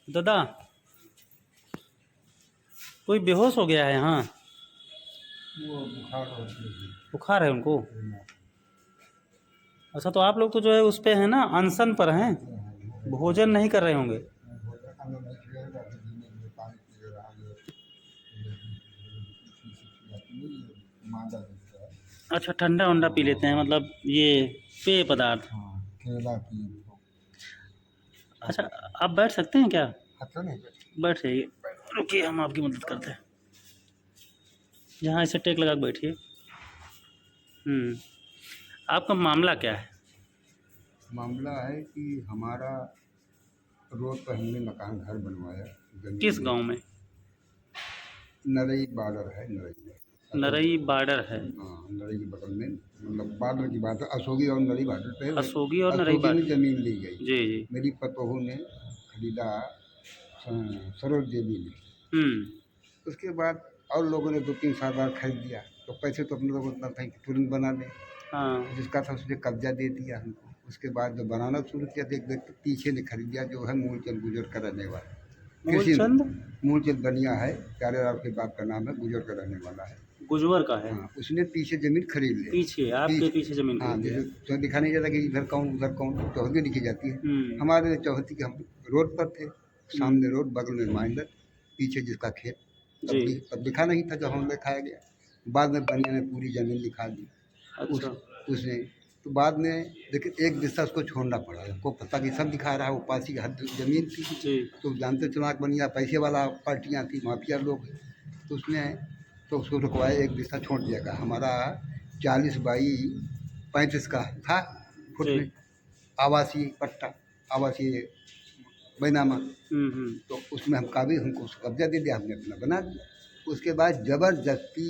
दादा कोई बेहोश हो गया है यहाँ। वो बुखार होती है। बुखार है उनको। अच्छा तो आप लोग तो जो है उस पे है ना, अनशन पर हैं, भोजन नहीं कर रहे होंगे। अच्छा ठंडा वंडा पी लेते हैं, मतलब ये पेय पदार्थ। केला की। अच्छा आप बैठ सकते हैं क्या? अच्छा नहीं बैठ जाइए, रुकिए हम आपकी मदद करते हैं। यहाँ ऐसे टेक लगा के बैठिए। आपका मामला क्या है? मामला है कि हमारा रोड पर हमने मकान घर बनवाया। किस गांव में? नरई बॉर्डर है, नरई में। नरई बॉर्डर है। हाँ, नरई के बगल में, मतलब बॉर्डर की बात है। अशोगी और नरई बॉर्डर पे है। असोगी और नरई अशोगी में बॉर्डर। ज़मीन ली गई। जी जी। मेरी पतोहू ने खरीदा सरोज देवी ने। उसके बाद और लोगों ने 2-3 साल बाद खरीद लिया, तो पैसे तो अपने लोगों को उतना था कि तुरंत बना लें। हाँ जिसका था उसने कब्जा दे दिया हमको। उसके बाद जब बनाना शुरू किया, देख देख के पीछे ने खरीद लिया, जो है मूलचंद गुजर का रहने वाला। मूलचंद। मूलचंद बनिया है, प्यारे राव के बाप का नाम है, गुजर का रहने वाला है। गुजवर का है। हाँ, उसने पीछे ज़मीन खरीद ली। पीछे आपके पीछे जमीन हाँ, खरीद जैसे लिया। तो दिखा नहीं जाता कि इधर कौन उधर कौन, चौहदी लिखी जाती है। हमारे चौहदी के हम रोड पर थे, सामने रोड, बगल में माइंडर, पीछे जिसका खेत। जी। तब लिखा नहीं था, जब हम लिखाया गया। बाद में बनिया ने पूरी ज़मीन लिखा दी। अच्छा। उसने तो बाद में देखिए एक दिशा उसको छोड़ना पड़ा। हमको पता कि सब दिखा रहा है, वो पास ही हद ज़मीन थी। जी। तो जानते चुनाव बनिया पैसे वाला पार्टियाँ थी, माफिया लोग। तो उसने तो उसको रुकवाया, एक दिशा छोड़ दिया गया। हमारा 40 बाई 35 का था फुट जी। में, आवासीय पट्टा, आवासीय बैनामा। तो उसमें हम काबिल, हमको उसको कब्जा दे दिया, हमने अपना बना दिया। उसके बाद ज़बरदस्ती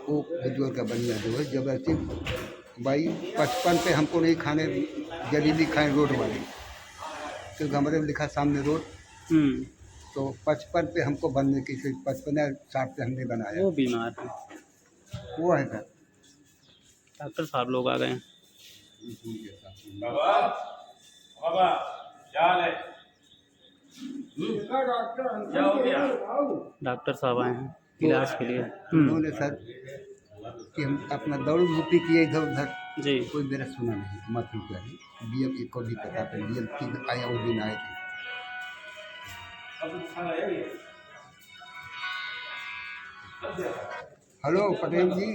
वो बुजुर्ग का बनिया जो है, ज़बरदस्ती भाई 55 पे हमको नहीं खाने, जलेबी खाएं रोड वाले, क्योंकि हमारे में लिखा सामने रोड। तो 55 पे हमको बनने की, 55 या 60 पे हमने बनाया। वो बीमार है। वो है सर। डॉक्टर साहब लोग आ गए हैं। बाबा बाबा क्या हाल है? क्या हो गया? डॉक्टर साहब आए हैं इलाज के लिए। उन्होंने सर कि हम अपना दौड़ धूपी किए इधर उधर, जी। कोई मेरा सुना नहीं, मत रुपया नहीं। डीएम को भी पता था, डीएम 3 आए, उस दिन आए थे। हेलो पटेल जी।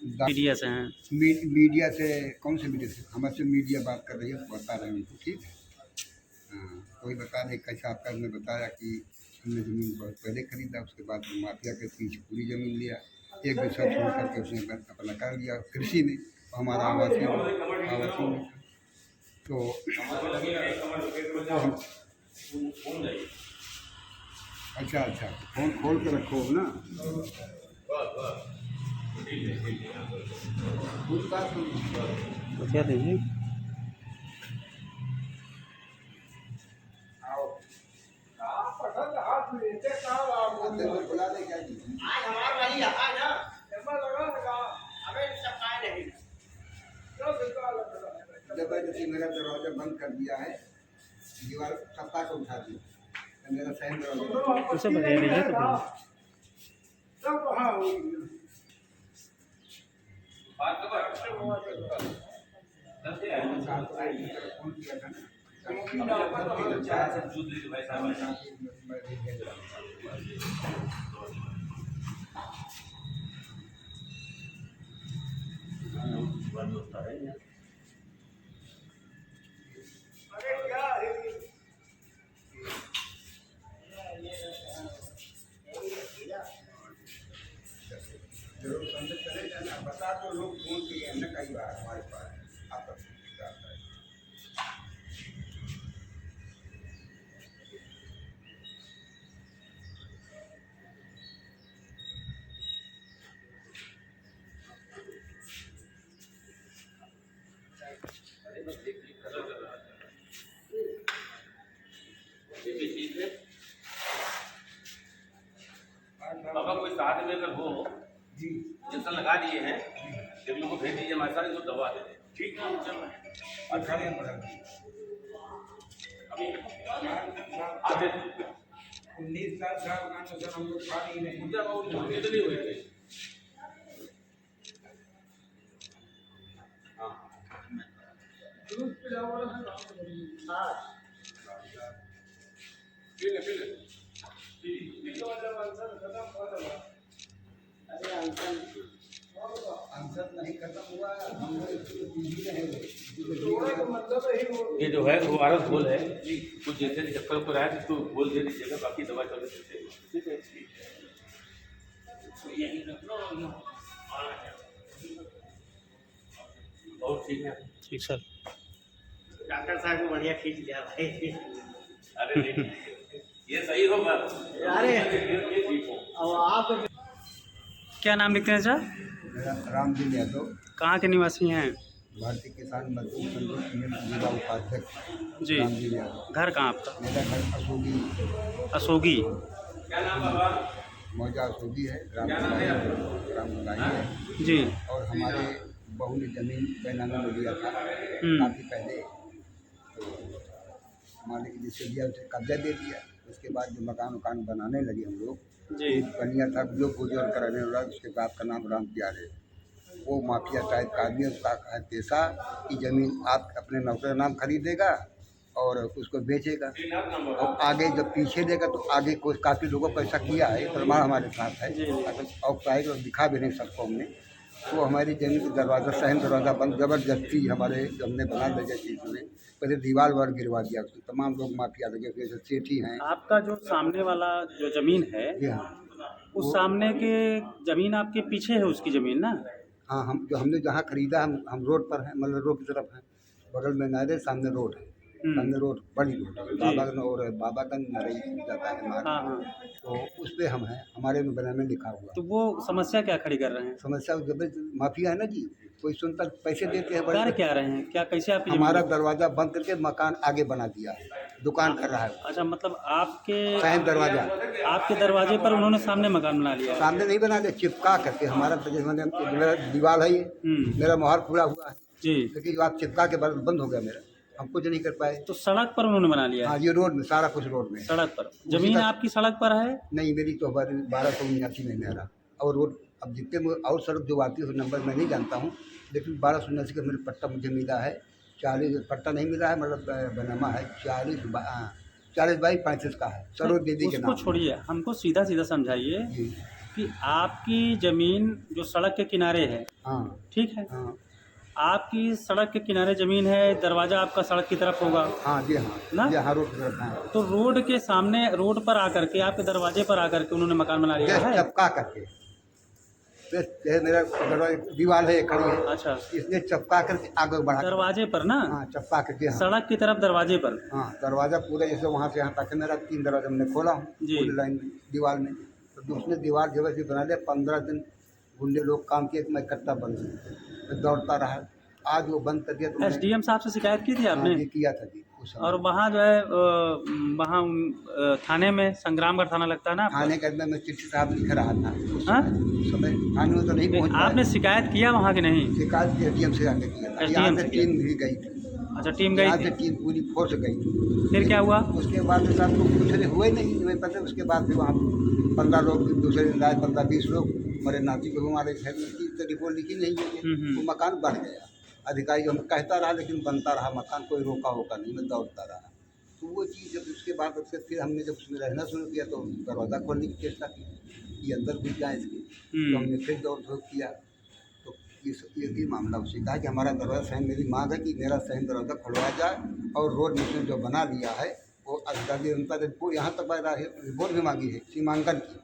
मीडिया से हैं। मीडिया से? कौन से मीडिया से? हमसे मीडिया बात कर रही है, बता रहे हैं उनको, ठीक है। हाँ, कोई बता नहीं कैसा आपका। हमने बताया कि हमने ज़मीन बहुत पहले खरीदा, उसके बाद माफिया के पीछे पूरी ज़मीन लिया, एक दूसरा छोड़ करके उसने अपना कर लिया कृषि में। हमारा आवासीय में। तो अच्छा अच्छा, फोन खोल के रखो ना। क्या दीजिए। बुला दे क्या जी? जबरदस्ती मेरा दरवाजा बंद कर दिया है, दीवार सप्ताह को उठा दी, मेरा सहन दरवाजा। उसे बता दीजिए तो फोन किया था ना। जरूर समझ चले जाना, बता तो लोग फोन किए ना कई बार हमारे पास आपस में। बाबा कोई साथ में अगर हो जी इंजेक्शन लगा दिए हैं, जब लोगों को भेज दीजिए, हमारे साथ इनको दवा दे दें। ठीक है, चल रहा है। अच्छा 19 लाख साहब का तो सर हम लोग खा नहीं रहे हैं। कितनी हुई थी? आंसर नहीं खत्म हुआ, हम लोग पीढ़ी रहे ये जो है वो आरस बोल है कुछ जैसे चक्कर पर आया तो बोल दे दीजिएगा, बाकी दवा चल रही है। ठीक है, और ठीक है। ठीक सर। डॉक्टर साहब को बढ़िया खींच लिया भाई। अरे नहीं, ये सही होगा। अरे ये ठीक हो। अब आप क्या नाम लिखते हैं सर? मेरा रामदिन यादव, कहाँ के निवासी हैं? भारतीय किसान मजदूर संघ जिला उपाध्यक्ष जी। रामदिन यादव। घर कहाँ आपका? मेरा घर अशोकी अशोगी। क्या नाम बाबा? मौजा अशोकी है, रामगलाई है। जी। और हमारे बहू ने जमीन बैनामा में लिया था काफ़ी पहले, तो मालिक जिससे लिया उसे कब्जा दे दिया। उसके बाद जो मकान वकान बनाने लगे हम लोग, जी। बनिया था जो गुजर कराने वाला, उसके बाप का नाम राम प्यारे, वो माफिया टाइप का आदमी। उसका है पैसा कि ज़मीन आप अपने नौकर नाम खरीदेगा और उसको बेचेगा, और आगे जब पीछे देगा तो आगे कोई काफ़ी लोगों को ऐसा किया है, प्रमाण हमारे साथ है। अगर औपचारिक और दिखा भी नहीं सकता हमने, तो हमारी जमीन का दरवाज़ा सहन दरवाज़ा बंद ज़बरदस्ती हमारे हमने बना दिया चीज़ में, पहले दीवार वार गिरवा दिया। उसमें तमाम लोग माफिया लगे, जैसे सेठी हैं। आपका जो सामने वाला जो जमीन है, जी हाँ, उस सामने के जमीन आपके पीछे है उसकी जमीन ना? हाँ, हम जो हमने जहाँ खरीदा हम रोड पर हैं, मतलब रोड की तरफ हैं, बगल में नारे, सामने रोड है, सामने रोड बड़ी रोड है, बाबागंज नरई जाता है मार्ग। हाँ हाँ। तो उस पर हम हैं, हमारे में बना में लिखा हुआ। तो वो समस्या क्या खड़ी कर रहे हैं? समस्या जब माफिया है ना जी, कोई सुनता पैसे देते हैं कर बड़े। क्या रहे हैं? क्या कैसे आपकी जमीन? हमारा दरवाज़ा बंद करके मकान आगे बना दिया है, दुकान कर रहा है। अच्छा, मतलब आपके सहन दरवाज़ा आपके दरवाजे पर उन्होंने सामने मकान बना लिया है? सामने नहीं बना दिया, चिपका करके। हमारा तो जैसे मेरा दीवार है ये, मेरा मोहर खुला हुआ है, जी। लेकिन जो आप चिपका के बंद हो गया मेरा, हम कुछ नहीं कर पाए। तो सड़क पर उन्होंने बना लिया है? हाँ, ये रोड में सारा कुछ रोड में। सड़क पर जमीन आपकी सड़क पर है? नहीं, मेरी तो 1279 में मेरा, और रोड अब जितने और सड़क जो आती है उस नंबर मैं नहीं जानता हूँ, लेकिन 1279 का मेरा पट्टा मुझे मिला है। 40 पट्टा नहीं मिला है, मतलब बनामा है 40 बाई 35 का है, सरोज दीदी के उसको नाम। छोड़िए, हमको सीधा सीधा समझाइए जी। कि आपकी जमीन जो सड़क के किनारे है, हाँ ठीक है, हाँ आपकी सड़क के किनारे जमीन है, दरवाजा आपका सड़क की तरफ होगा हाँ, जी हाँ ना? जी हाँ, रोड की तरफ है। तो रोड के सामने, रोड पर आकर के, आपके दरवाजे पर आकर के उन्होंने मकान बना लिया है? चपका करके, मेरा दीवार है खड़ी है, अच्छा, इसने चपका करके आगे बढ़ा। दरवाजे पर ना? हाँ, चपका करके। हाँ सड़क की तरफ दरवाजे पर? हाँ, दरवाज़ा पूरा जैसे वहाँ से यहाँ तक मेरा 3 दरवाजा मैंने खोला हूँ जी। पूरी लाइन में दीवार में। तो उसने दीवार जब से बना लिया, 15 दिन गुंडे लोग काम किए, मैं इकट्ठा बंद मैं दौड़ता रहा। आज वो बंद कर दिया तो एसडीएम साहब से शिकायत की थी आपने? ये किया था जी उस समय। और वहाँ जो है वहाँ थाने में, संग्रामगढ़ थाना लगता है ना आपका? थाने के अंदर मैं चिट्ठी साहब लिख रहा था उस हाँ? समय, थाने में तो नहीं पहुँच पाया। आपने शिकायत किया वहाँ की नहीं? शिकायत एसडीएम से आके किया था। SDM यहाँ से से किया। टीम भी गई थी, अच्छा, टीम गई यहाँ से थी? टीम पूरी फोर्स गई थी। फिर क्या हुआ? उसके बाद में साहब तो कुछ हुआ ही नहीं, मैं पता। उसके बाद फिर वहाँ 15 लोग, दूसरे दिन आए 15-20 लोग, हमारे नाती को हमारे घर में की तो रिपोर्ट लिखी नहीं है, वो मकान बढ़ गया। अधिकारी हम कहता रहा, लेकिन बनता रहा मकान, कोई रोका होगा नहीं, मैं दौड़ता रहा। तो वो चीज़ जब उसके बाद फिर हमने जब उसमें रहना शुरू किया तो दरवाज़ा खोलने की चेष्टा की कि अंदर घुस जाए इसके, तो हमने फिर दौड़ धूप किया। तो ये भी मामला उसी का है कि हमारा दरवाज़ा सहन, मेरी मांग है कि मेरा सहन दरवाज़ा खुलवाया जाए, और रोड में जो बना लिया है वो अधिकारी जनता ने यहाँ तक रिपोर्ट भी मांगी है सीमांकन की,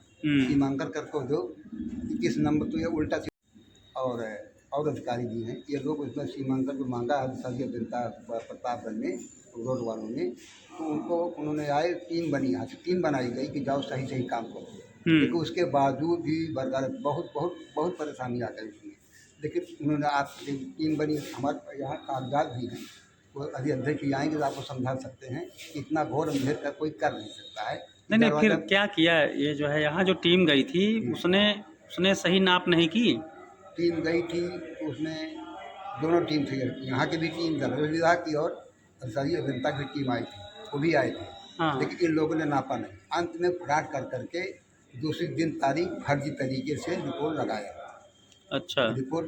सीमांकन करके दो कि किस नंबर, तो ये उल्टा और अधिकारी भी हैं, ये लोग उसमें सीमांकन को मांगा है अधिकारी जनता प्रतापगढ़ में रोड वालों ने। तो उन्होंने आए, टीम बनी, यहाँ से टीम बनाई गई कि जाओ सही सही काम करो, लेकिन उसके बावजूद भी बरगार बहुत बहुत बहुत परेशानी आ गई उसमें। लेकिन उन्होंने आप टीम बनी, हमारे यहाँ कागजात भी हैं, वो अभी अध्यक्ष ही आएंगे तो आपको समझा सकते हैं कि इतना घोर अंधेर का कोई कर नहीं सकता है। नहीं, फिर क्या किया ये जो है, यहाँ जो टीम गई थी उसने सही नाप नहीं की? टीम गई थी तो उसमें दोनों टीम थी, यहाँ की भी टीम, विभाग की और अधिकारी जनता की टीम आई थी। वो भी आए थे, हाँ। लेकिन इन लोगों ने नापा नहीं। अंत में फ्रॉड कर करके दूसरी दिन तारीख फर्जी तरीके से रिपोर्ट लगाया, अच्छा रिपोर्ट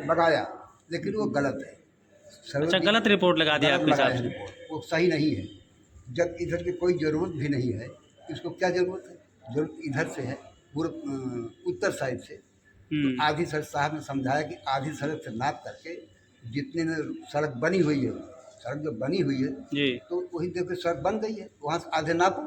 लगाया, लेकिन वो गलत है। अच्छा, गलत रिपोर्ट लगा दिया गलत आपके हिसाब लगाया से। रिपोर्ट, वो सही नहीं है। जब इधर की कोई ज़रूरत भी नहीं है, इसको क्या ज़रूरत है? ज़रूरत इधर से है, पूर्व उत्तर साइड से। तो आधी सड़क साहब ने समझाया कि आधी सड़क से नाप करके जितने में सड़क बनी हुई है, सड़क जो बनी हुई है जी तो वही देखो सड़क बन गई है, वहाँ से आधे नापो,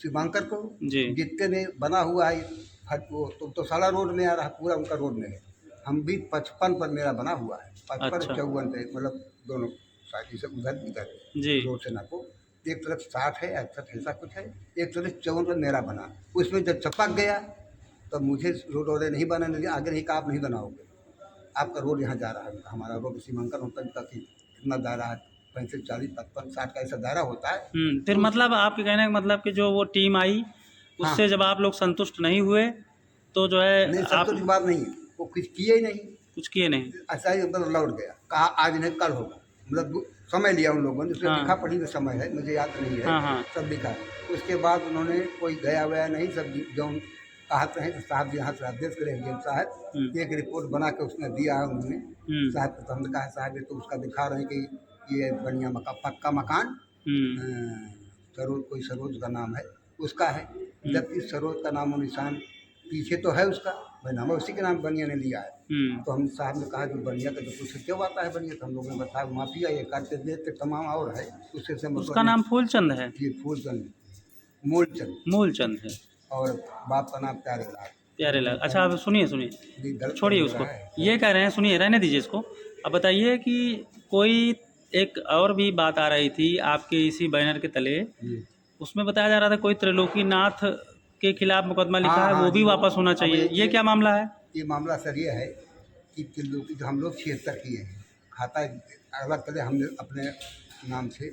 सीमांकन करो। जी जितने में बना हुआ है वो तो सारा रोड में आ रहा है, पूरा उनका रोड में है। हम भी 55 पर मेरा बना हुआ है, 55 अच्छा। 54 पे, मतलब दोनों साइड से उधर इधर जी रोड से नापो। एक तरफ 60 है, 61 ऐसा कुछ है, एक तरफ 54 पर मेरा बना। उसमें जब चपक गया तो मुझे रोड वाले नहीं बनाने दिया, आगे नहीं कहा आप नहीं बनाओगे, आपका रोड यहाँ जा रहा है। हमारा रोड सीमांकन होता है कि कितना दायरा है, 35 40 55 60 का ऐसा दायरा होता है। फिर मतलब आपके कहने का मतलब कि जो वो टीम आई उससे जब आप लोग संतुष्ट नहीं हुए तो जो है नहीं, आप सब तो बात नहीं है, वो कुछ किए ही नहीं, कुछ किए नहीं। ऐसा ही मतलब लौट गया, कहा आज नहीं कल होगा, मतलब समय लिया उन लोगों ने। उसमें हाँ। लिखा पढ़ी का समय है, मुझे याद नहीं है। हाँ हाँ सब लिखा है। उसके बाद उन्होंने कोई गया वया नहीं, सब जो कहते हैं तो साहब यहाँ से आदेश करे एम साहब, एक रिपोर्ट बना के उसने दिया है उन्होंने साहब को। तो हमने कहा साहब ये तो उसका दिखा रहे हैं कि ये बढ़िया पक्का मकान सरोज, कोई सरोज का नाम है उसका है, जबकि सरोज का नाम और निशान पीछे तो है उसका, बनामा उसी के नाम बनिया ने लिया है। तो हम साहब ने कहा कि बनिया का तो कुछ क्यों आता है बनिया, तो हम लोगों ने बताया माफिया ये करते देते तमाम और है, उससे से मतलब उसका नाम फूलचंद है, ये फूलचंद मूलचंद, मूलचंद है, और बाप का नाम प्यारेलाल। प्यारेलाल। अच्छा अब सुनिए सुनिए, ये गलत छोड़िए हो उसको, रहा है। ये कह रहे हैं, सुनिए रहने दीजिए इसको। अब बताइए कि कोई एक और भी बात आ रही थी आपके इसी बैनर के तले, जी। उसमें बताया जा रहा था कोई त्रिलोकीनाथ के खिलाफ मुकदमा लिखा हाँ, है, हाँ, वो भी जी, वापस होना अब चाहिए, ये क्या मामला है? ये मामला सर ये है कि त्रिलोकी जो हम लोग 76 किए हैं, खाता अलग करे, हमने अपने नाम से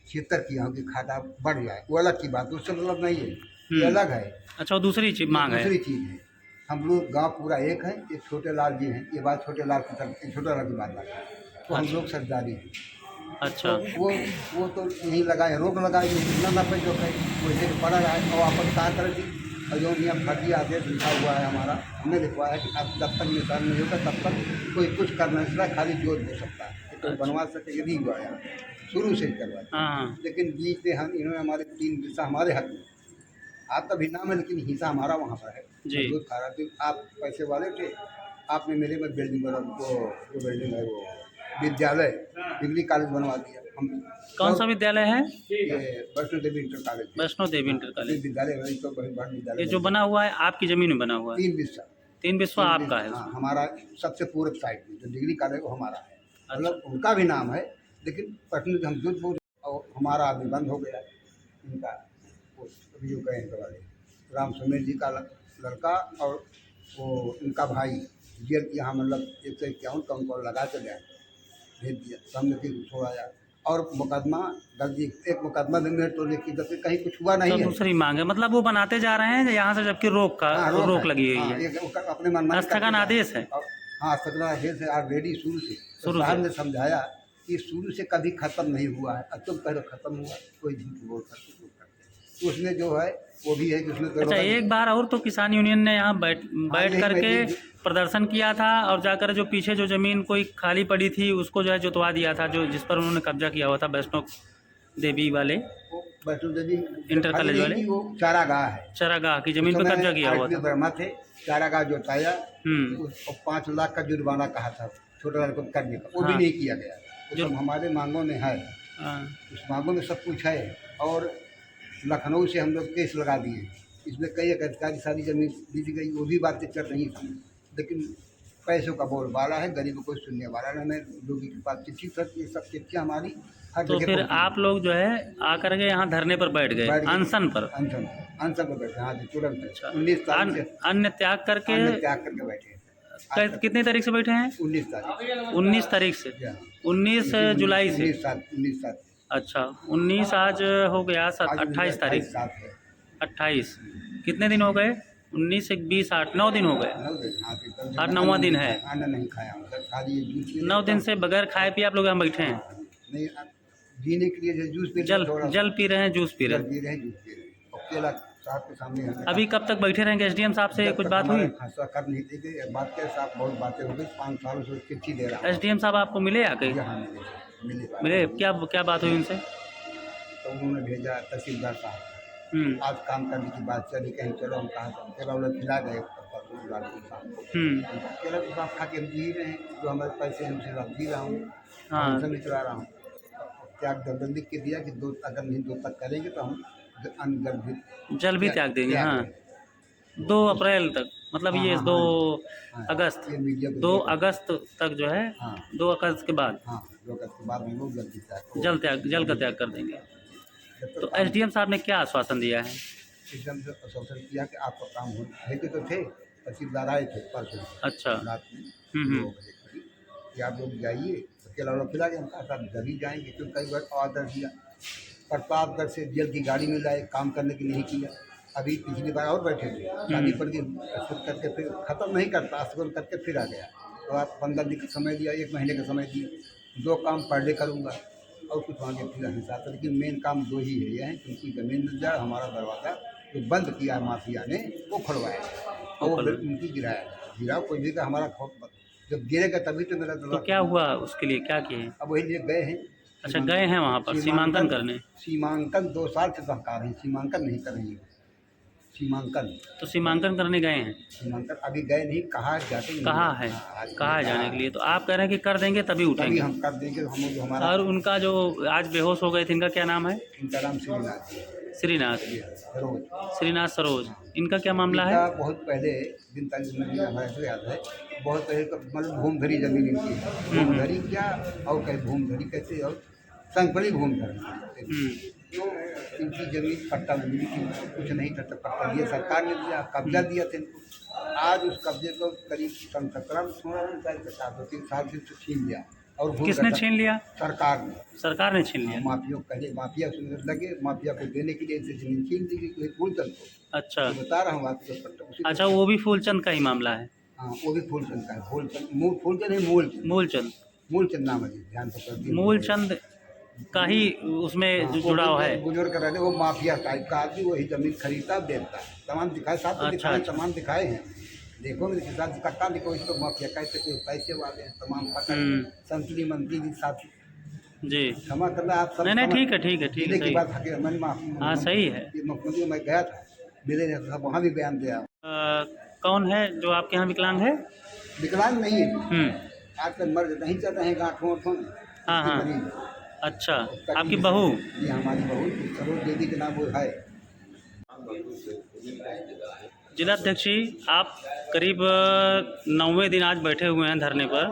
76 किया हूँ कि खाता बढ़ जाए, वो अलग की बात, उससे मतलब नहीं है, ये अलग है। अच्छा वो दूसरी चीज मांग है। दूसरी चीज़ है, हम लोग गांव पूरा एक है, एक छोटे लाल जी हैं, ये बात छोटे लाल की तरफ, छोटे लाल की बात है, तो हम लोग सरदारी हैं। अच्छा वो तो यहीं लगाए, रोक लगाए, इतना ना पे जो है वैसे पड़ा रहा है। और आपन कहा करें कि जो यहाँ फर्जी आदेश लिखा हुआ है हमारा, हमने लिखवाया है कि अब जब तक निशान नहीं होगा तब तक कोई कुछ कर नहीं सकता, खाली जोत हो सकता है, तो बनवा सके, यदि हुआ है शुरू से ही करवाया। हाँ लेकिन बीच में हम इन्होंने हमारे 3 हिस्सा हमारे हक में, आपका भी नाम है लेकिन हिस्सा हमारा वहाँ पर है जी। दूध खा रहा थे, आप पैसे वाले थे, आपने मेरे में बिल्डिंग बना, वो जो बिल्डिंग है वो विद्यालय डिग्री कॉलेज बनवा दिया। हम कौन सा विद्यालय है? ये Vaishno Devi inter college, Vaishno Devi inter college विद्यालय है, तो बहुत बड़ा ये विद्यालय जो बना हुआ है आपकी जमीन में बना हुआ है? 3 बिस्सा 3 बिस्वा आपका है? हाँ, हमारा सबसे पूर्व साइड में जो डिग्री कॉलेज वो हमारा है, अच्छा। मतलब उनका भी नाम है, लेकिन पर्सनल हम झूठ बोल, और हमारा अभी बंद हो गया इनका, अभी जो गए इनके वाले राम सुमेर जी का लड़का और वो इनका भाई जेल यहाँ, मतलब 151 का उनको लगा के गया, भेज दिया, तो हमने फिर छोड़ाया। और मुकदमा गलती, एक मुकदमा भी मेरे तो लिखी, जबकि कहीं कुछ हुआ नहीं तो है। दूसरी मांग है, मतलब वो बनाते जा रहे हैं यहाँ से, जबकि रोक का हाँ, रोक है। लगी हुई हाँ, है, ये अपने मन स्थगन आदेश है। हाँ, स्थगन आदेश है ऑलरेडी शुरू से। तो शुरू साहब से। ने समझाया कि शुरू से कभी खत्म नहीं हुआ है, अब तो पहले खत्म हुआ, कोई झूठ बोल सकते, तो उसमें जो है वो भी है कि उसमें अच्छा एक बार और तो किसान यूनियन ने यहाँ बैठ यही करके मैं- प्रदर्शन किया था और जाकर जो पीछे जो ज़मीन कोई खाली पड़ी थी उसको जो है जुतवा दिया था, जो जिस पर उन्होंने कब्जा किया हुआ था वैष्णो देवी वाले वो वैष्णो देवी इंटर कॉलेज वाले, वो चारागाह है, चरागाह की ज़मीन पर कब्जा किया हुआ था। ब्रह्मा थे, चारागाह जोताया, और 5 लाख का जुर्माना कहा था छोटे लड़कों को करने का, वो भी हाँ। नहीं किया गया। वो सब हमारे मांगों में है, हाँ, उस मांगों में सब कुछ है। और लखनऊ से हम लोग केस लगा दिए, इसमें कई एक अधिकारी सारी जमीन बीत गई, वो भी बातें चल रही थी, लेकिन पैसों का बोलबाला है, गरीब को कोई सुनने वाला नहीं। मैं लोगों के पास चिट्ठी तक, ये सब चिट्ठियाँ हमारी हर तो जगह फिर पहुंची। आप लोग जो है आकर के यहाँ धरने पर बैठ गए, बैठ गए। अनशन पर। अनशन पर बैठे, हाँ जी, तुरंत अच्छा। 19 तारीख से अन्य त्याग करके अन्न त्याग करके बैठे हैं। कितनी तारीख से बैठे हैं? 19 तारीख 19 तारीख से, 19 जुलाई से। 19 सात अच्छा 19 आज हो गया, 28 तारीख, 28 कितने दिन हो गए? 19 1 20 8 9 दिन हो गए, 8 9वां दिन है। अन्न नहीं खाया, खाली 9 दिन से बगैर खाए पिए आप लोग यहाँ बैठे हैं। नहीं, जीने के लिए जैसे जूस पी जल थोड़ा जल पी रहे हैं, जूस पी रहे जल हैं। पी रहे हैं, जूस पी रहे हैं। और केला साहब के सामने हमने अभी कब तक बैठे रहेंगे? एसडीएम साहब से जब कुछ तक बात हमारे हुई? फैसला कर नहीं देते, बात के साथ बहुत बातें हो गई, 5 सालों से चिट्ठी दे रहा हूँ। एसडीएम साहब आपको मिले आके? यहाँ मिले मिले? क्या क्या बात हुई उनसे? तो उन्होंने भेजा तहसीलदार साहब, आज काम करने की बात चली, कहीं चलो, हम कहा केला वाला खिला गए केला तो साफ खा के हम जी रहे हैं, जो हमारे पैसे हैं उनसे आप जी रहा हूँ, हाँ। नहीं चला रहा हूँ। त्याग दल लिख के दिया कि दो अगर नहीं 2 तक करेंगे तो हम जल भी त्याग देंगे। हाँ, 2 अप्रैल तक, मतलब ये 2 अगस्त, 2 अगस्त तक जो है, 2 अगस्त के बाद 2 अगस्त के बाद हम लोग जल का त्याग कर देंगे। तो एसडीएम साहब ने क्या आश्वासन दिया है? एकदम से आश्वासन किया कि आपका काम हो लेके तो थे, तहसीलदार आए थे परसों अच्छा। रात में 2 बजे करीब कि आप लोग जाइए, केला वाला खिला के हम कहा साहब जब ही जाएंगे, क्योंकि कई बार ऑर्डर दिया, प्रतापगढ़ से जेल की गाड़ी में लाए, काम करने के लिए नहीं किया। अभी पिछली बार और बैठे थे, शादी पर शुरू करके फिर ख़त्म नहीं करता, असगुल करके फिर आ गया। तो आप 15 दिन का समय दिया, 1 महीने का समय दिया, 2 काम पर डे करूँगा और कुछ आगे फिर हिसाब से, लेकिन मेन काम 2 ही है, ये है कि उनकी ज़मीन मिल जाए, हमारा दरवाज़ा जो बंद किया माफिया ने वो खुलवाया और वो उनकी गिरा कोई भी का हमारा खौफ, जब गिरेगा तभी तो मेरा तो क्या हुआ उसके लिए, क्या किए? अब वही लिए गए हैं। अच्छा, गए हैं वहाँ पर सीमांकन करने? सीमांकन 2 साल से सरकार है, सीमांकन नहीं कर रही है, सीमांकन। तो सीमांकन करने गए हैं? सीमांकन अभी गए नहीं, कहा जाते नहीं, कहाँ है? कहाँ जाने के लिए? तो आप कह रहे हैं कि कर देंगे तभी तभी उठेंगे। हम कर देंगे, हम जो हमारा। और उनका जो आज बेहोश हो गए थे, इनका क्या नाम है? इनका नाम श्रीनाथ है। श्रीनाथ, सरोज, श्रीनाथ सरोज। इनका क्या मामला है? इनका बहुत पहले दिन तक मुझे हमारे से याद है, बहुत पहले मतलब भूमधरी जमीन इनकी है, भूमधरी क्या और कहीं भूमधरी कैसे और संकड़ी भूमधरी, तो इनकी जमीन पट्टा मिली थी, कुछ नहीं था, पट्टा दिया सरकार ने, दिया कब्जा दिया था इनको। आज उस कब्जे को करीब 17-16 साल के साथ 3 साल से छीन लिया। और किसने छीन लिया? सरकार ने। सरकार ने छीन लिया। माफिया पहले माफिया सुनने लगे, माफिया को देने के लिए इनसे जमीन छीन दी गई, कोई फूलचंद को। अच्छा, तो बता रहा हूँ आपको पट्टा। अच्छा, वो भी फूलचंद का ही मामला है? हाँ, वो भी फूलचंद का है, फूलचंद फूलचंद नहीं, मूलचंद, मूलचंद नाम है, ध्यान से पढ़िए। मूलचंद का ही उसमें जो जुड़ाव है। बुजुर्ग रहने, वो माफिया टाइप का आदमी, वही जमीन खरीदता बेचता है, सामान दिखाए, साथ में दिखाए, सामान दिखाए हैं, देखो मेरे साथ कट्टा देखो, इसको माफिया कहते, कोई पैसे वाले हैं, तमाम पकड़ संतरी मंत्री भी साथी जी। क्षमा करना आप सब। नहीं, ठीक है, ठीक है, ठीक है, की बात हकीकत मन में। हाँ, सही है। मुख्यमंत्री मैं गया था, मिले नहीं, वहाँ भी बयान दिया। कौन है जो आपके यहाँ विकलांग है? विकलांग नहीं है, आजकल मर्द नहीं चल रहे हैं, गाँठों उठों। हाँ हाँ, अच्छा, आपकी बहू? जी, हमारी बहू सरोज देवी के नाम वो है। जिलाध्यक्ष जी, आप करीब 9वें दिन आज बैठे हुए हैं धरने पर,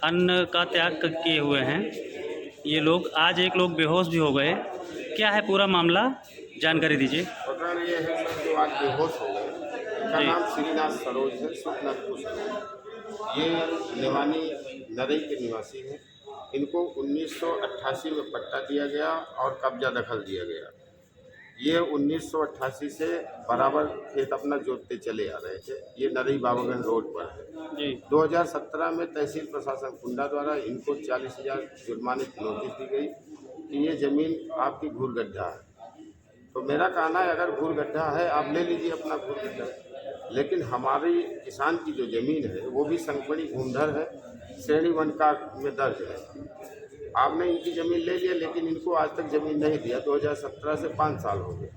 अन्न का त्याग किए हुए हैं ये लोग। आज एक लोग बेहोश भी हो गए, क्या है पूरा मामला, जानकारी दीजिए। प्रकरण ये है सर, जो आज बेहोश हो गए, इनका नाम श्रीनाथ सरोज है, सुखनाथपुर सरोज। ये निवानी नरई के निवासी हैं। इनको 1988 में पट्टा दिया गया और कब्जा दखल दिया गया। ये 1988 से बराबर खेत अपना जोतते चले आ रहे थे। ये नरई बाबागंज रोड पर है जी। 2017 में तहसील प्रशासन कुंडा द्वारा इनको 40,000 जुर्माने की नोटिस दी गई कि ये ज़मीन आपकी घूर गड्ढा है। तो मेरा कहना है, अगर घूर गड्ढा है आप ले लीजिए अपना घूर गड्ढा, लेकिन हमारी किसान की जो ज़मीन है वो भी संकड़ी भूमधर है, श्रेणी 1 का में दर्ज है। आपने इनकी ज़मीन ले लिया, लेकिन इनको आज तक ज़मीन नहीं दिया। 2017 से 5 साल हो गए,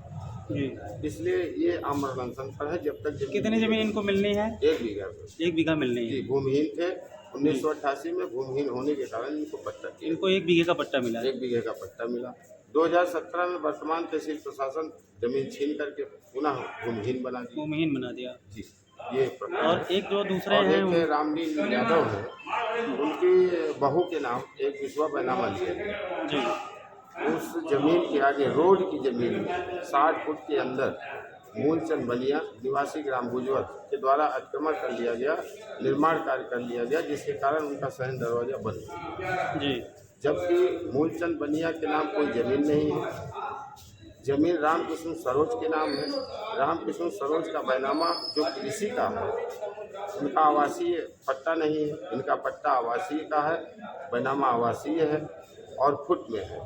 इसलिए ये आमरण अनशन पर है जब तक। कितनी ज़मीन इनको मिलनी है? 1 बीघा। 1 बीघा मिलनी है जी, भूमिहीन थे। 1988 में भूमिहीन होने के कारण इनको पट्टा दिया। इनको 1 बीघे का पट्टा मिला? 1 बीघे का पट्टा मिला। 2017 में वर्तमान तहसील प्रशासन जमीन छीन करके पुनः भूमिहीन बना दिया। भूमिहीन बना दिया जी, ये और एक जो दूसरे हैं एक रामलीन यादव है, उनकी बहू के नाम एक विश्वा बैनामा लिया गया जी। उस जमीन के आगे रोड की जमीन में 60 फुट के अंदर मूलचंद बलिया निवासी ग्राम गुजवत के द्वारा अतिक्रमण कर लिया गया, निर्माण कार्य कर लिया गया, जिसके कारण उनका सहन दरवाजा बंद गया जी। जबकि मूलचंद बलिया के नाम कोई जमीन नहीं है, जमीन रामकृष्ण सरोज के नाम है। रामकृष्ण सरोज का बैनामा जो कृषि का है, उनका आवासीय पट्टा नहीं है, इनका पट्टा आवासीय का है, बैनामा आवासीय है। और फुट में है,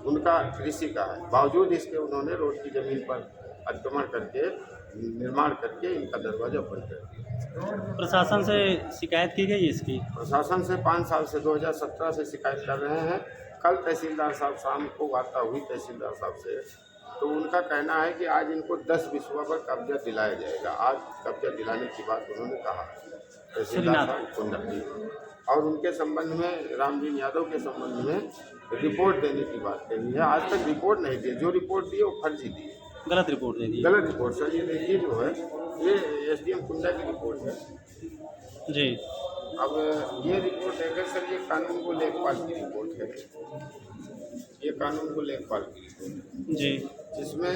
उनका कृषि का है। बावजूद इसके उन्होंने रोड की ज़मीन पर अतिक्रमण करके निर्माण करके इनका दरवाज़ा बंद कर दिया। प्रशासन से शिकायत की गई इसकी? प्रशासन से 5 साल से 2017 से शिकायत कर रहे हैं। कल तहसीलदार साहब शाम को वार्ता हुई तहसीलदार साहब से, तो उनका कहना है कि आज इनको 10 बिस्वा पर कब्जा दिलाया जाएगा। आज कब्जा दिलाने की बात उन्होंने कहा तहसीलदार साहब कुंडा जी, और उनके संबंध में रामजीन यादव के संबंध में रिपोर्ट देने की बात कही है। आज तक रिपोर्ट नहीं दी, जो रिपोर्ट दी वो फर्जी दी, गलत रिपोर्ट दे दी। गलत रिपोर्ट। सर ये देखिए जो है ये एसडीएम कुंडा की रिपोर्ट है जी। अब ये रिपोर्ट देकर सर ये कानून को लेखपाल की रिपोर्ट है, ये कानून को लेखपाल की रिपोर्ट है जी। जिसमें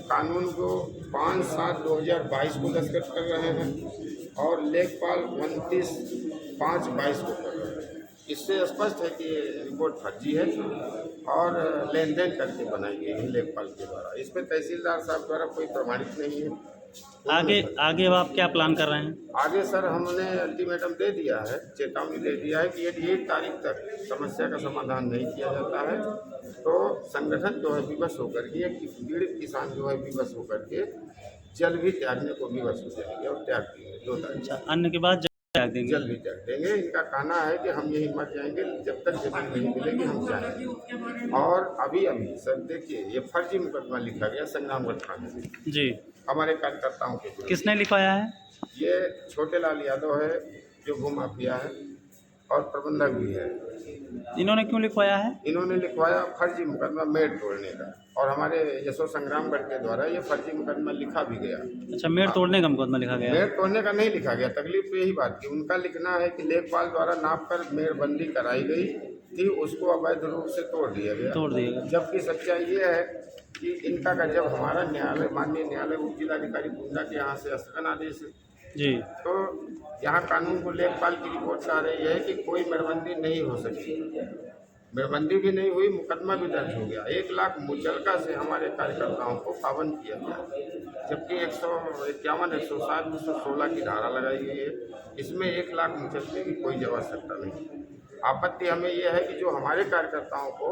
कानून को 5/7/2022 को दस्तखत कर रहे हैं और लेखपाल 29/5/22 को कर रहे हैं। इससे स्पष्ट है कि ये रिपोर्ट फर्जी है और लेन देन करके बनाई गई है लेखपाल के द्वारा। इस पर तहसीलदार साहब द्वारा कोई प्रमाणित नहीं है। आगे अब आप क्या प्लान कर रहे हैं? आगे सर हमने अल्टीमेटम दे दिया है, चेतावनी दे दिया है कि यदि 1 तारीख तक समस्या का समाधान नहीं किया जाता है तो संगठन जो है विवश होकर के, पीड़ित किसान जो है विवश होकर के जल भी त्यागने को विवश हो जाएंगे और त्याग देंगे 2 तारीख। अच्छा, अन्न के बाद त्याग देंगे? जल भी त्याग देंगे। इनका कहना है कि हम यही मर जाएंगे, जब तक जमीन नहीं मिलेगी हम जाएंगे। और अभी सर देखिए ये फर्जी मुकदमा लिखा गया संग्रामगढ़ थाने में जी। हमारे कार्यकर्ताओं के विरुद्ध। किसने लिखवाया है? ये छोटे लाल यादव है जो भूमाफिया है और प्रबंधक भी है। इन्होंने क्यों लिखवाया है? इन्होंने लिखवाया फर्जी मुकदमा मेड़ तोड़ने का, और हमारे यशो संग्रामगढ़ के द्वारा ये फर्जी मुकदमा लिखा भी गया। अच्छा, मेड़ तोड़ने का मुकदमा लिखा गया है? मेड़ तोड़ने का नहीं लिखा गया, तकलीफ तो यही बात की। उनका लिखना है कि लेखपाल द्वारा नाप कर मेड़बंदी कराई गई थी, उसको अवैध रूप से तोड़ दिया गया। तोड़ दिया गया। जबकि सच्चाई ये है कि इनका का जब हमारा न्यायालय माननीय न्यायालय उप जिलाधिकारी कुंडा के यहाँ से स्थगन आदेश है, जी। तो यहाँ कानून को लेखपाल की रिपोर्ट कह रही है कि कोई मेड़बंदी नहीं हो सकी। मेड़बंदी भी नहीं हुई, मुकदमा भी दर्ज हो गया। 1 लाख मुचलका से हमारे कार्यकर्ताओं को पाबंद किया गया, जबकि 151, 107, 116 की धारा लगाई गई है। इसमें 1 लाख मुचलके की कोई आवश्यकता नहीं। आपत्ति हमें यह है कि जो हमारे कार्यकर्ताओं को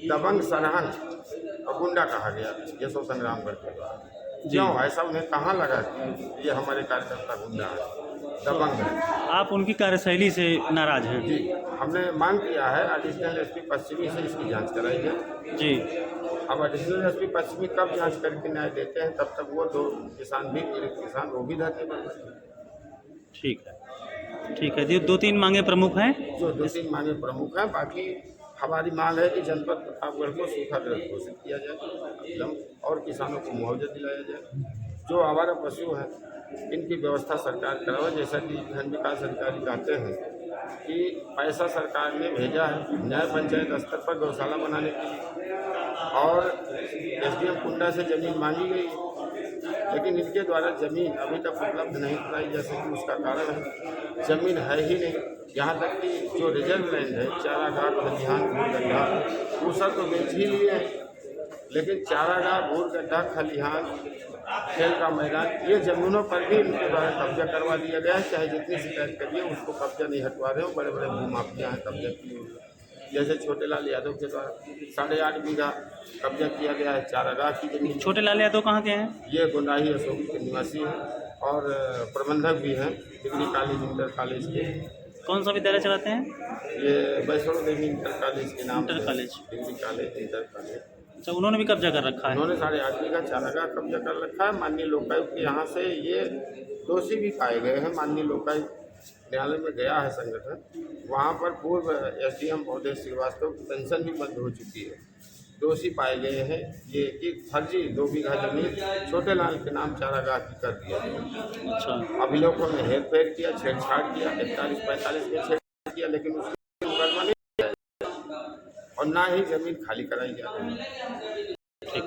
दबंग सरहंग और गुंडा कहा गया यशो संग्रामगढ़ के द्वारा, क्यों ऐसा उन्हें कहाँ लगा कि ये हमारे कार्यकर्ता गुंडा है, दबंग है? आप उनकी कार्यशैली से नाराज हैं? जी, हमने मांग किया है एडिशनल एसपी पश्चिमी से इसकी जांच कराई जाए। जी। अब एडिशनल एसपी पश्चिमी कब जांच करके न्याय देते हैं, तब तक वो 2 किसान भी, पीड़ित किसान वो भी धरने पर बैठे। ठीक है, ठीक है जी। 2-3 मांगे प्रमुख हैं? जो 2-3 मांगे प्रमुख हैं। बाकी हमारी मांग है कि जनपद प्रतापगढ़ को सूखाग्रस्त घोषित किया जाए और किसानों को मुआवजा दिलाया जाए। जो आवारा पशु हैं इनकी व्यवस्था सरकार करावे, जैसा कि खंड विकास अधिकारी कहते हैं कि पैसा सरकार ने भेजा है न्याय पंचायत स्तर पर गौशाला बनाने के लिए, और एसडीएम कुंडा से ज़मीन मांगी गई, लेकिन इनके द्वारा ज़मीन अभी तक उपलब्ध नहीं कराई जा सकी। उसका कारण है ज़मीन है ही नहीं। यहाँ तक कि जो रिजर्व लैंड है, चारागाह, खलिहान, भूर गड्ढा, वो सब तो बेच ही लिए हैं, लेकिन चारागाह, भूर गड्ढा, खलिहान, खेल का मैदान, ये ज़मीनों पर भी इनके द्वारा कब्जा करवा दिया गया है। चाहे जितनी शिकायत करिए उसको कब्जा नहीं हटवा रहे हो। बड़े बड़े भूमाफिया हैं कब्जा किए हुए, जैसे छोटे लाल यादव के द्वारा 8.5 बीघा कब्जा किया गया है चारागाह की जमीन। छोटे लाल यादव कहाँ के हैं? ये गोंडाही अशोक के निवासी हैं और प्रबंधक भी हैं डिग्री कॉलेज, इंटर कॉलेज के। कौन सा विद्यालय चलाते हैं? ये वैष्णो देवी इंटर कॉलेज के नाम इंटर से, college. Degree college, inter college. अच्छा, उन्होंने भी कब्जा कर रखा है? उन्होंने 8.5 बीघा चारागाह कब्जा कर रखा है। माननीय लोकायुक्त के यहाँ से ये दोषी भी पाए गए हैं। माननीय लोकायुक्त न्यायालय में गया है संगठन, वहाँ पर पूर्व एसडीएम अवधेश श्रीवास्तव की पेंशन भी बंद हो चुकी है। दोषी पाए गए हैं ये कि फर्जी 2 बीघा जमीन छोटे लाल के नाम चारागाह की कर दिया गया। अच्छा। अभिलोकों में हेरफेर किया, छेड़छाड़ किया, 41-45 में छेड़छाड़ किया, लेकिन उसकी मुकदमा नहीं किया और ना ही जमीन खाली कराई जा रही है। ठीक।